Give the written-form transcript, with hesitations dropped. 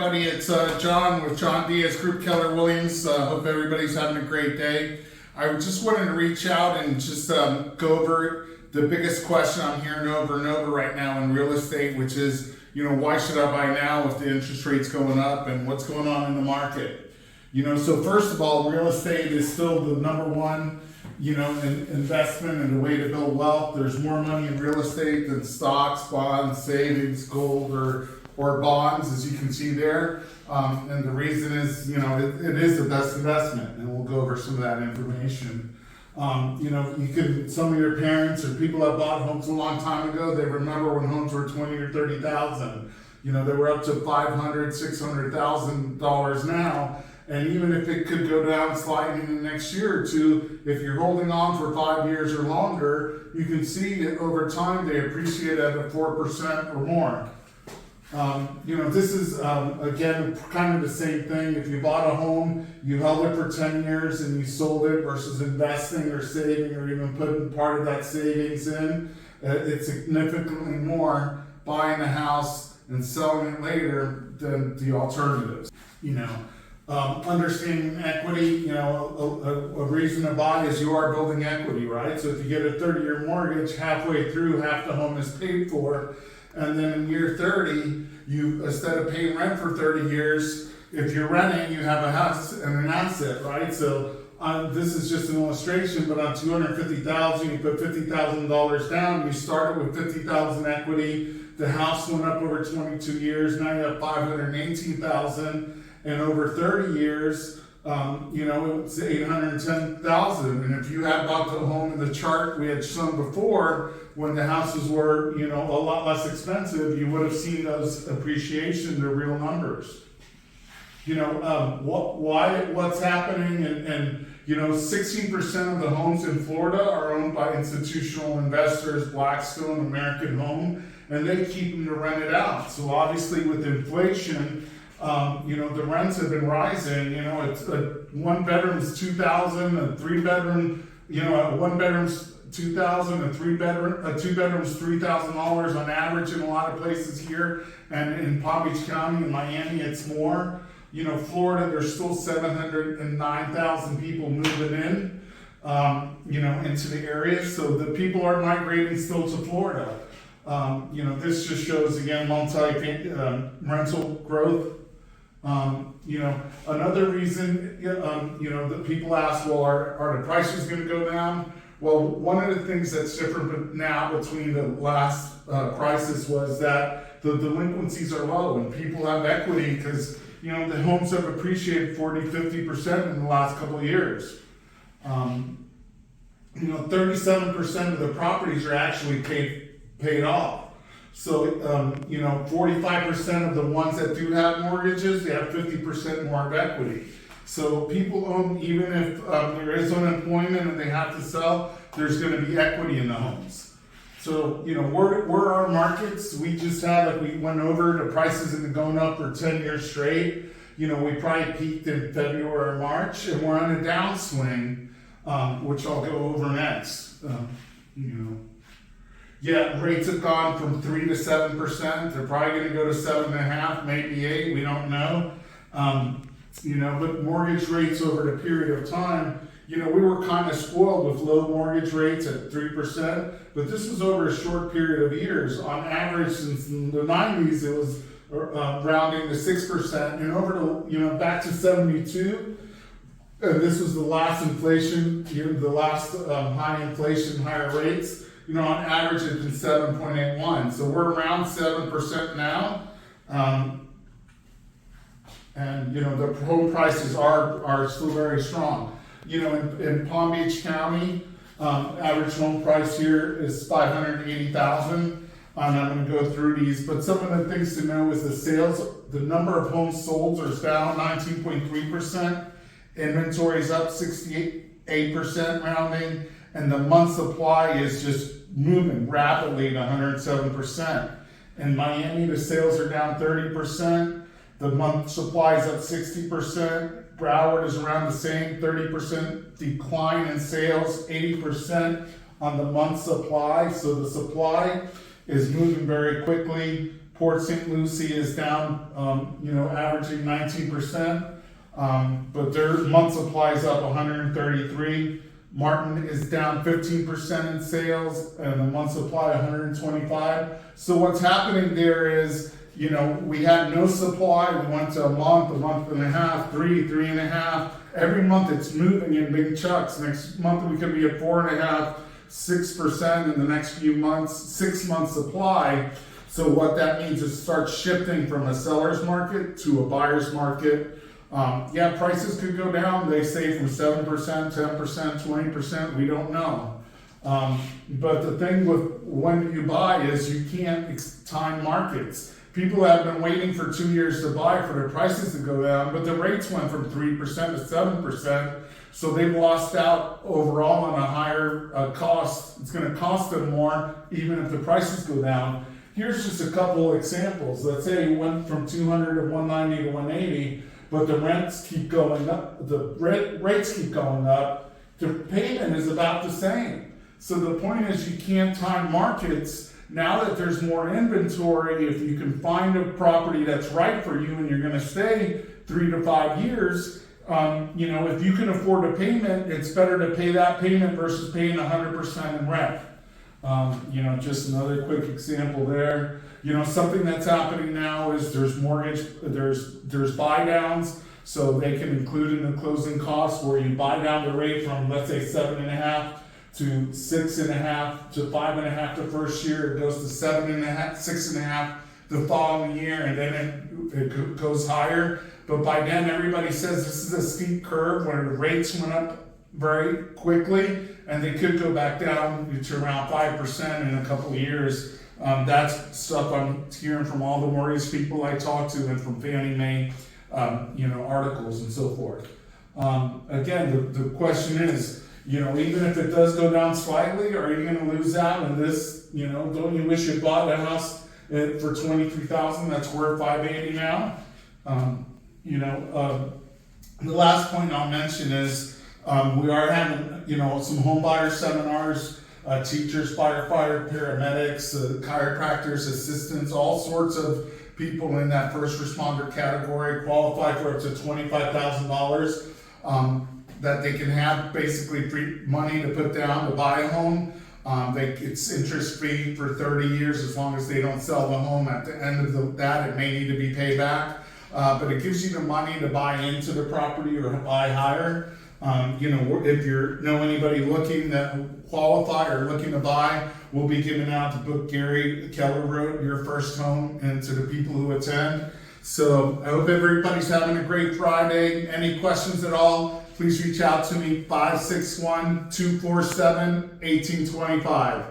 everybody. It's John with John Diaz Group, Keller Williams. Hope everybody's having a great day. I just wanted to reach out and just go over the biggest question I'm hearing over and over right now in real estate, which is, why should I buy now if the interest rate's going up and what's going on in the market? So first of all, real estate is still the number one, investment and a way to build wealth. There's more money in real estate than stocks, bonds, savings, gold, or bonds, as you can see there. And the reason is, it is the best investment, and we'll go over some of that information. Some of your parents or people that bought homes a long time ago, they remember when homes were 20 or 30,000. They were up to $500,000, $600,000 now. And even if it could go down slightly in the next year or two, if you're holding on for 5 years or longer, you can see that over time they appreciate at a 4% or more. This is, again, kind of the same thing. If you bought a home, you held it for 10 years and you sold it versus investing or saving or even putting part of that savings in, it's significantly more buying a house and selling it later than the alternatives. Understanding equity, a reason to buy is you are building equity, right? So if you get a 30-year mortgage, halfway through, half the home is paid for. And then in year 30, you, instead of paying rent for 30 years, if you're renting, you have a house and an asset, right? So this is just an illustration, but on $250,000, you put $50,000 down, you started with $50,000 equity, the house went up over 22 years, now you have $518,000, and over 30 years, it's $810,000. And if you had bought the home in the chart we had shown before, when the houses were, a lot less expensive, you would have seen those appreciation, the real numbers. What's happening, and 16% of the homes in Florida are owned by institutional investors, Blackstone, American Home, and they keep them to rent it out. So obviously with inflation, the rents have been rising. It's one bedroom's $2,000, a three bedroom, one bedroom's $2,000, a two bedroom's $3,000 on average in a lot of places here, and in Palm Beach County and Miami, it's more. Florida, there's still 709,000 people moving in, into the area. So the people are migrating still to Florida. This just shows again rental growth. Another reason, that people ask, well, are the prices going to go down? Well, one of the things that's different now between the last crisis was that the delinquencies are low and people have equity because, the homes have appreciated 40-50% in the last couple of years. 37% of the properties are actually paid off. So, 45% of the ones that do have mortgages, they have 50% more of equity. So people own, even if there is unemployment and they have to sell, there's going to be equity in the homes. So, where our markets, we just had, we went over, the prices have been going up for 10 years straight. We probably peaked in February or March, and we're on a downswing, which I'll go over next. Rates have gone from 3 to 7%. They're probably going to go to 7.5, maybe 8. We don't know. But mortgage rates over the period of time, we were kind of spoiled with low mortgage rates at 3%, but this was over a short period of years. On average, since the 90s, it was rounding to 6%, and over to, back to 72. And this was the last inflation, the last high inflation, higher rates. On average, it's been 7.81. So we're around 7% now. And the home prices are still very strong. In Palm Beach County, average home price here is $580,000. I'm not going to go through these, but some of the things to know is the number of homes sold is down 19.3%. Inventory is up 68% rounding, and the month supply is just moving rapidly to 107%. In Miami, the sales are down 30%. The month supply is up 60%. Broward is around the same, 30% decline in sales, 80% on the month supply. So the supply is moving very quickly. Port St. Lucie is down, averaging 19%, but their month supply is up 133. Martin is down 15% in sales, and the month supply 125. So what's happening there is, we had no supply. We went to a month and a half, three and a half. Every month it's moving in big chunks. Next month we could be at 4.5%, 6% in the next few months, 6 months supply. So what that means is it starts shifting from a seller's market to a buyer's market. Prices could go down. They say from 7%, 10%, 20%. We don't know. But the thing with when you buy is you can't time markets. People have been waiting for 2 years to buy for their prices to go down, but the rates went from 3% to 7%. So they've lost out overall on a higher cost. It's going to cost them more even if the prices go down. Here's just a couple examples. Let's say you went from 200 to 190 to 180, but the rents keep going up, the rates keep going up, the payment is about the same. So the point is you can't time markets. Now that there's more inventory, if you can find a property that's right for you and you're going to stay 3 to 5 years, if you can afford a payment, it's better to pay that payment versus paying 100% in rent. Just another quick example there. Something that's happening now is there's buy downs, so they can include in the closing costs where you buy down the rate from, let's say, 7.5 to 6.5 to 5.5 the first year. It goes to 7.5, 6.5 the following year, and then it goes higher. But by then, everybody says this is a steep curve where the rates went up very quickly, and they could go back down to around 5% in a couple of years. That's stuff I'm hearing from all the mortgage people I talk to and from Fannie Mae, articles and so forth. Again, the question is, even if it does go down slightly, are you going to lose out in this? Don't you wish you bought a house for $23,000 that's worth $580 now? The last point I'll mention is we are having, some home buyer seminars, teachers, firefighter, paramedics, chiropractors, assistants, all sorts of people in that first responder category qualify for up to $25,000 that they can have basically free money to put down to buy a home. It's interest free for 30 years as long as they don't sell the home. At the end of that, it may need to be paid back. But it gives you the money to buy into the property or buy higher. If you know anybody looking that qualify or looking to buy, we'll be giving out the book Gary Keller wrote, Your First Home, and to the people who attend. So I hope everybody's having a great Friday. Any questions at all, please reach out to me, 561-247-1825.